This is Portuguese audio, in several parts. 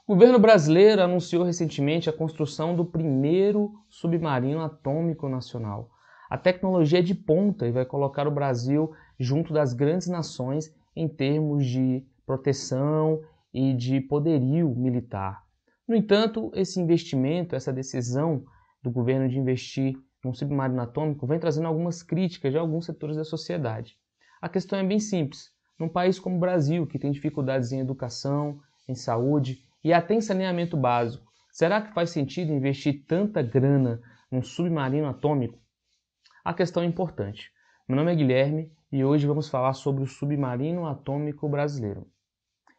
O governo brasileiro anunciou recentemente a construção do primeiro submarino atômico nacional. A tecnologia é de ponta e vai colocar o Brasil junto das grandes nações em termos de proteção e de poderio militar. No entanto, esse investimento, essa decisão do governo de investir num submarino atômico vem trazendo algumas críticas de alguns setores da sociedade. A questão é bem simples. Num país como o Brasil, que tem dificuldades em educação, em saúde e até em saneamento básico, será que faz sentido investir tanta grana num submarino atômico? A questão é importante. Meu nome é Guilherme e hoje vamos falar sobre o submarino atômico brasileiro.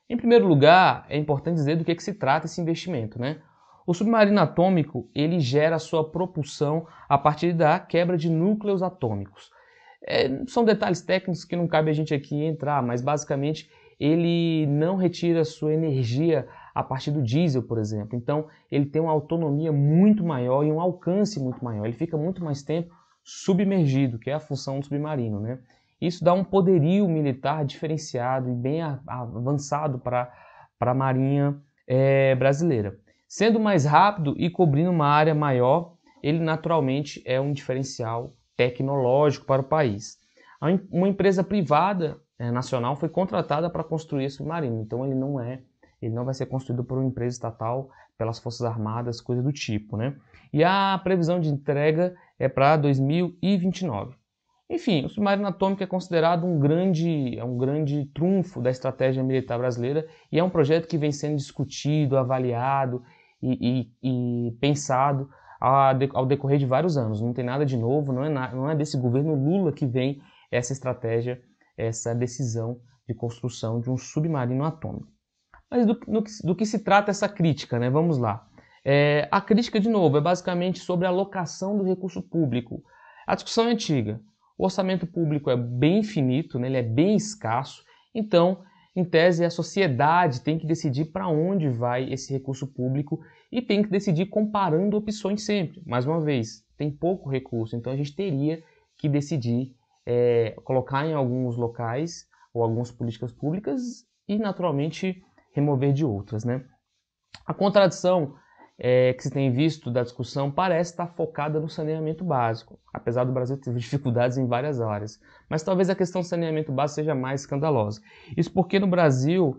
Em primeiro lugar, é importante dizer do que se trata esse investimento, né? O submarino atômico, ele gera sua propulsão a partir da quebra de núcleos atômicos. São detalhes técnicos que não cabe a gente aqui entrar, mas basicamente ele não retira sua energia a partir do diesel, por exemplo. Então ele tem uma autonomia muito maior e um alcance muito maior. Ele fica muito mais tempo submergido, que é a função do submarino, né? Isso dá um poderio militar diferenciado e bem avançado para a Marinha brasileira. Sendo mais rápido e cobrindo uma área maior, ele naturalmente é um diferencial tecnológico para o país. Uma empresa privada nacional foi contratada para construir esse submarino, então ele não vai ser construído por uma empresa estatal, pelas Forças Armadas, coisa do tipo, né? E a previsão de entrega é para 2029. Enfim, o submarino atômico é considerado um grande trunfo da estratégia militar brasileira e é um projeto que vem sendo discutido, avaliado e pensado ao decorrer de vários anos. Não tem nada de novo, não é desse governo Lula que vem essa estratégia, essa decisão de construção de um submarino atômico. Mas do que se trata essa crítica, né? Vamos lá. A crítica, de novo, é basicamente sobre a alocação do recurso público. A discussão é antiga. O orçamento público é bem finito, né? Ele é bem escasso, então, em tese, a sociedade tem que decidir para onde vai esse recurso público e tem que decidir comparando opções sempre. Mais uma vez, tem pouco recurso, então a gente teria que decidir colocar em alguns locais ou algumas políticas públicas e, naturalmente, remover de outras, né? A contradição que se tem visto da discussão parece estar focada no saneamento básico, apesar do Brasil ter dificuldades em várias áreas. Mas talvez a questão do saneamento básico seja mais escandalosa. Isso porque no Brasil,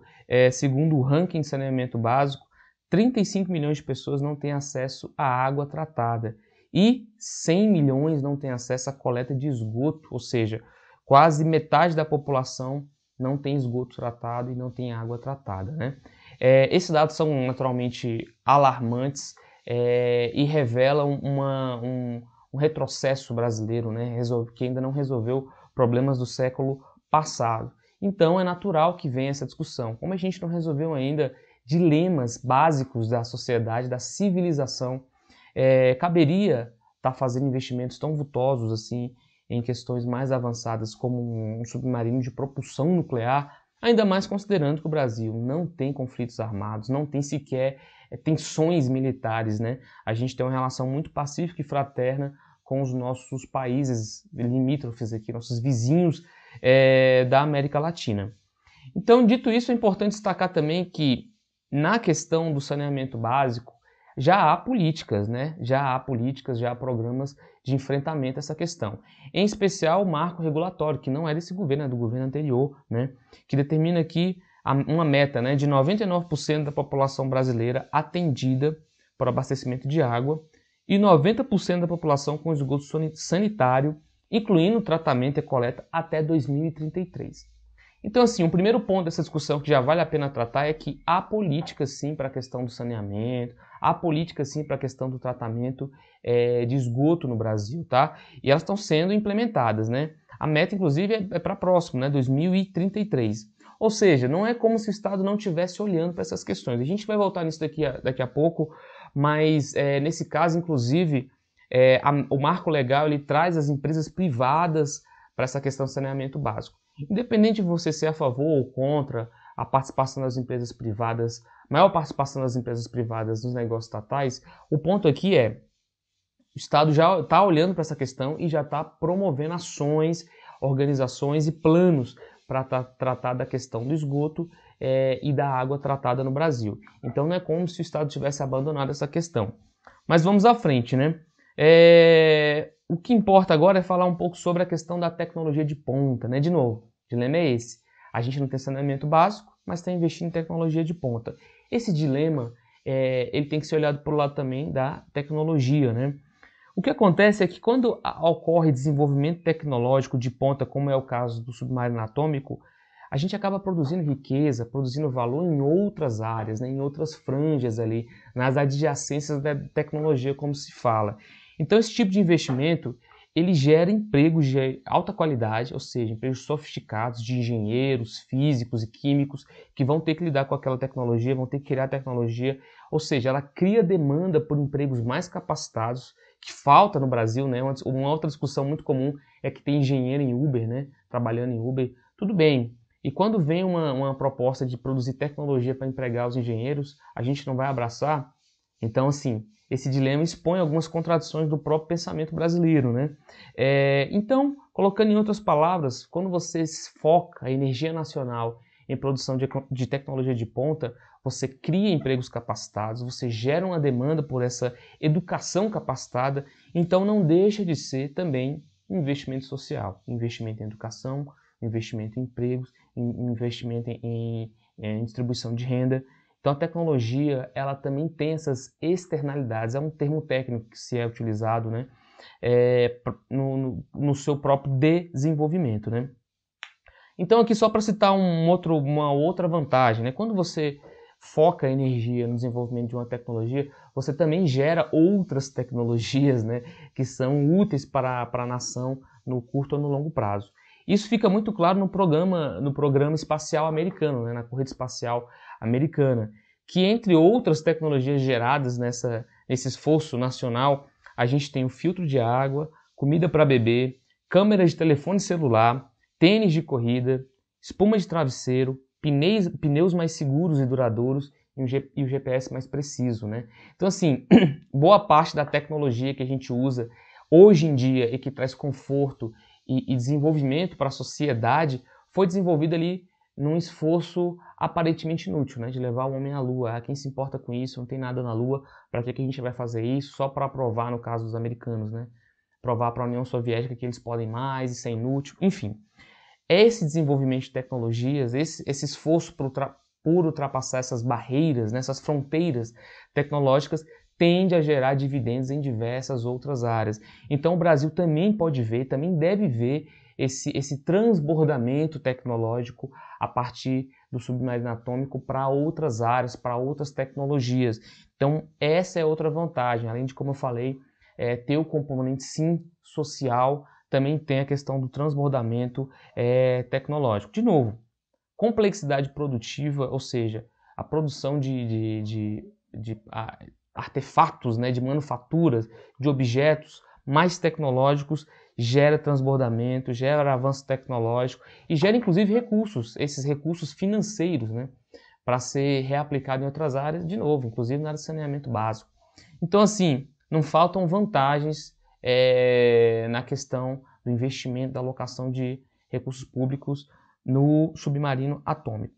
segundo o ranking de saneamento básico, 35 milhões de pessoas não têm acesso à água tratada e 100 milhões não têm acesso à coleta de esgoto, ou seja, quase metade da população não tem esgoto tratado e não tem água tratada, né? Esses dados são naturalmente alarmantes e revelam um retrocesso brasileiro, né, que ainda não resolveu problemas do século passado. Então é natural que venha essa discussão. Como a gente não resolveu ainda dilemas básicos da sociedade, da civilização, caberia estar fazendo investimentos tão vultosos assim em questões mais avançadas como um submarino de propulsão nuclear, ainda mais considerando que o Brasil não tem conflitos armados, não tem sequer tensões militares, né? A gente tem uma relação muito pacífica e fraterna com os nossos países limítrofes aqui, nossos vizinhos da América Latina. Então, dito isso, é importante destacar também que na questão do saneamento básico, já há políticas, né? Já há programas de enfrentamento a essa questão. Em especial o marco regulatório, que não é desse governo, é do governo anterior, né? Que determina aqui uma meta, né, de 99% da população brasileira atendida por abastecimento de água e 90% da população com esgoto sanitário, incluindo tratamento e coleta até 2033. Então, assim, o primeiro ponto dessa discussão que já vale a pena tratar é que há políticas, sim, para a questão do saneamento, há políticas, sim, para a questão do tratamento de esgoto no Brasil, tá? E elas estão sendo implementadas, né? A meta, inclusive, é para próximo, né? 2033. Ou seja, não é como se o Estado não estivesse olhando para essas questões. A gente vai voltar nisso daqui a pouco, mas nesse caso, inclusive, o marco legal ele traz as empresas privadas para essa questão do saneamento básico. Independente de você ser a favor ou contra a participação das empresas privadas, maior participação das empresas privadas nos negócios estatais, o ponto aqui é, o Estado já está olhando para essa questão e já está promovendo ações, organizações e planos para tratar da questão do esgoto e da água tratada no Brasil. Então não é como se o Estado tivesse abandonado essa questão. Mas vamos à frente, né? O que importa agora é falar um pouco sobre a questão da tecnologia de ponta, né? De novo, o dilema é esse. A gente não tem saneamento básico, mas está investindo em tecnologia de ponta. Esse dilema, ele tem que ser olhado por lado também da tecnologia, né? O que acontece é que quando ocorre desenvolvimento tecnológico de ponta, como é o caso do submarino atômico, a gente acaba produzindo riqueza, produzindo valor em outras áreas, né, em outras franjas ali, nas adjacências da tecnologia, como se fala. Então esse tipo de investimento, ele gera empregos de alta qualidade, ou seja, empregos sofisticados de engenheiros, físicos e químicos que vão ter que lidar com aquela tecnologia, vão ter que criar tecnologia, ou seja, ela cria demanda por empregos mais capacitados, que falta no Brasil, né? Uma outra discussão muito comum é que tem engenheiro em Uber, né? Trabalhando em Uber. Tudo bem. E quando vem uma proposta de produzir tecnologia para empregar os engenheiros, a gente não vai abraçar? Então, assim, esse dilema expõe algumas contradições do próprio pensamento brasileiro, né? Então, colocando em outras palavras, quando você foca a energia nacional em produção de tecnologia de ponta, você cria empregos capacitados, você gera uma demanda por essa educação capacitada, então não deixa de ser também um investimento social, investimento em educação, investimento em empregos, investimento em distribuição de renda. Então a tecnologia, ela também tem essas externalidades, é um termo técnico que se é utilizado, né, no seu próprio desenvolvimento, né. Então aqui só para citar uma outra vantagem, né, quando você foca a energia no desenvolvimento de uma tecnologia, você também gera outras tecnologias, né, que são úteis para a nação no curto ou no longo prazo. Isso fica muito claro no programa espacial americano, né, na corrida espacial americana, que entre outras tecnologias geradas nesse esforço nacional, a gente tem o filtro de água, comida para beber, câmeras de telefone celular, tênis de corrida, espuma de travesseiro, pneus mais seguros e duradouros e o GPS mais preciso, né? Então, assim, boa parte da tecnologia que a gente usa hoje em dia e que traz conforto e desenvolvimento para a sociedade foi desenvolvida ali num esforço aparentemente inútil, né? De levar o homem à Lua. Quem se importa com isso? Não tem nada na Lua. Para que a gente vai fazer isso? Só para provar, no caso dos americanos, né? Provar para a União Soviética que eles podem mais, isso é inútil, enfim. Esse desenvolvimento de tecnologias, esse esforço por ultrapassar essas barreiras, né, essas fronteiras tecnológicas, tende a gerar dividendos em diversas outras áreas. Então o Brasil também pode ver, também deve ver esse transbordamento tecnológico a partir do submarino atômico para outras áreas, para outras tecnologias. Então essa é outra vantagem, além de, como eu falei, ter o componente sim social, também tem a questão do transbordamento tecnológico. De novo, complexidade produtiva, ou seja, a produção de artefatos, né, de manufaturas, de objetos mais tecnológicos, gera transbordamento, gera avanço tecnológico e gera inclusive recursos, esses recursos financeiros, né, para ser reaplicado em outras áreas, de novo, inclusive na área de saneamento básico. Então, assim, não faltam vantagens na questão do investimento, da alocação de recursos públicos no submarino atômico.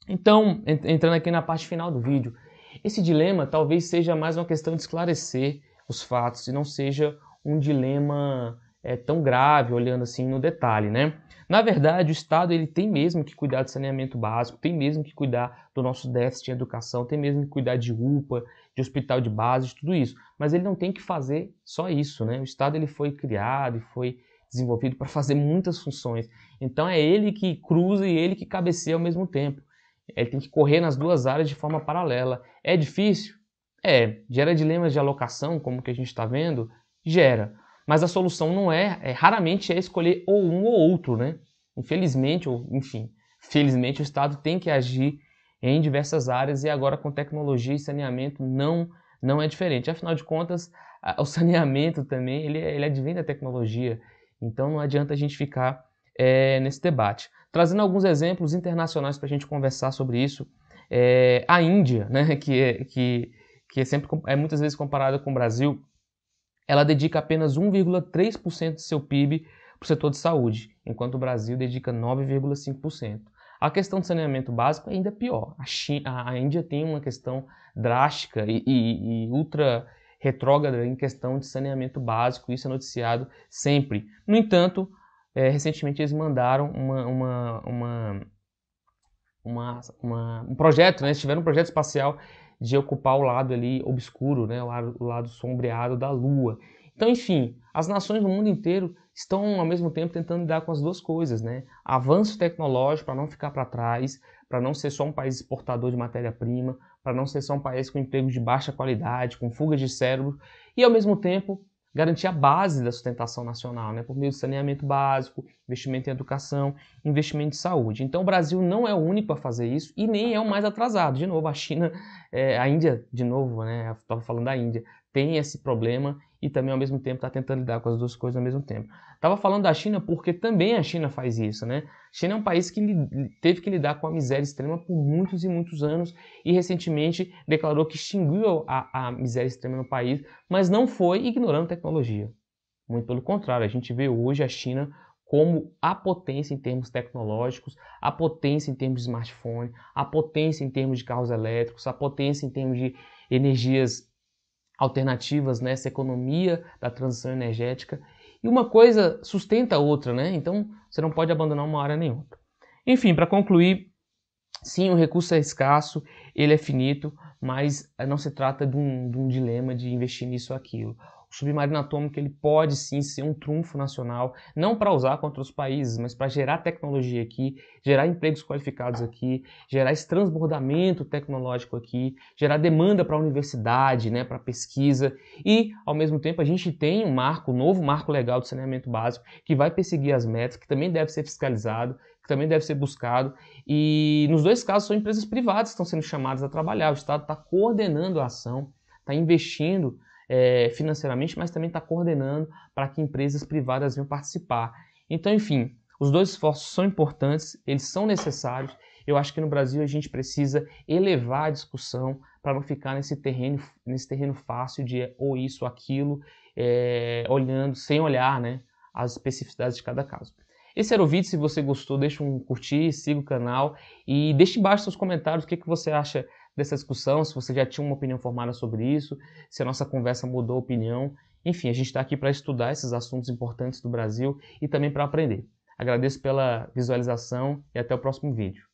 Então, entrando aqui na parte final do vídeo, esse dilema talvez seja mais uma questão de esclarecer os fatos e não seja um dilema tão grave, olhando assim no detalhe, né? Na verdade, o Estado ele tem mesmo que cuidar de saneamento básico, tem mesmo que cuidar do nosso déficit em educação, tem mesmo que cuidar de UPA, de hospital de base, de tudo isso. Mas ele não tem que fazer só isso, né? O Estado ele foi criado e foi desenvolvido para fazer muitas funções. Então é ele que cruza e ele que cabeceia ao mesmo tempo. Ele tem que correr nas duas áreas de forma paralela. É difícil? Gera dilemas de alocação, como que a gente está vendo? Gera. Mas a solução não raramente é escolher ou um ou outro, né? Infelizmente, ou enfim, felizmente o Estado tem que agir em diversas áreas e agora com tecnologia e saneamento não é diferente. Afinal de contas, o saneamento também, ele advém da tecnologia. Então não adianta a gente ficar nesse debate. Trazendo alguns exemplos internacionais para a gente conversar sobre isso, a Índia, né, que é muitas vezes comparada com o Brasil, ela dedica apenas 1,3% do seu PIB para o setor de saúde, enquanto o Brasil dedica 9,5%. A questão de saneamento básico ainda é pior. A Índia tem uma questão drástica e ultra retrógrada em questão de saneamento básico, isso é noticiado sempre. No entanto, recentemente eles mandaram um projeto, né? Eles tiveram um projeto espacial de ocupar o lado ali obscuro, né? O lado sombreado da Lua. Então, enfim, as nações do mundo inteiro estão ao mesmo tempo tentando lidar com as duas coisas, né? Avanço tecnológico para não ficar para trás, para não ser só um país exportador de matéria-prima, para não ser só um país com empregos de baixa qualidade, com fuga de cérebro, e ao mesmo tempo garantir a base da sustentação nacional, né? Por meio de saneamento básico, investimento em educação, investimento em saúde. Então o Brasil não é o único a fazer isso e nem é o mais atrasado. De novo, a China, a Índia, de novo, né? Eu estava falando da Índia, tem esse problema e também ao mesmo tempo está tentando lidar com as duas coisas ao mesmo tempo. Estava falando da China porque também a China faz isso, né? A China é um país que teve que lidar com a miséria extrema por muitos e muitos anos e recentemente declarou que extinguiu a miséria extrema no país, mas não foi ignorando tecnologia. Muito pelo contrário, a gente vê hoje a China como a potência em termos tecnológicos, a potência em termos de smartphone, a potência em termos de carros elétricos, a potência em termos de energias alternativas, né? Essa economia da transição energética. E uma coisa sustenta a outra, né? Então você não pode abandonar uma área nem outra. Enfim, para concluir, sim, o recurso é escasso, ele é finito, mas não se trata de um dilema de investir nisso ou aquilo. O submarino atômico ele pode sim ser um trunfo nacional, não para usar contra os países, mas para gerar tecnologia aqui, gerar empregos qualificados aqui, gerar esse transbordamento tecnológico aqui, gerar demanda para a universidade, né, para pesquisa e, ao mesmo tempo, a gente tem um novo marco legal de saneamento básico que vai perseguir as metas, que também deve ser fiscalizado, que também deve ser buscado. E nos dois casos são empresas privadas que estão sendo chamadas a trabalhar. O Estado está coordenando a ação, está investindo financeiramente, mas também está coordenando para que empresas privadas venham participar. Então, enfim, os dois esforços são importantes, eles são necessários. Eu acho que no Brasil a gente precisa elevar a discussão para não ficar nesse terreno fácil de ou isso ou aquilo, olhando, sem olhar, né, as especificidades de cada caso. Esse era o vídeo, se você gostou, deixa um curtir, siga o canal e deixe embaixo seus comentários o que você acha dessa discussão, se você já tinha uma opinião formada sobre isso, se a nossa conversa mudou a opinião. Enfim, a gente está aqui para estudar esses assuntos importantes do Brasil e também para aprender. Agradeço pela visualização e até o próximo vídeo.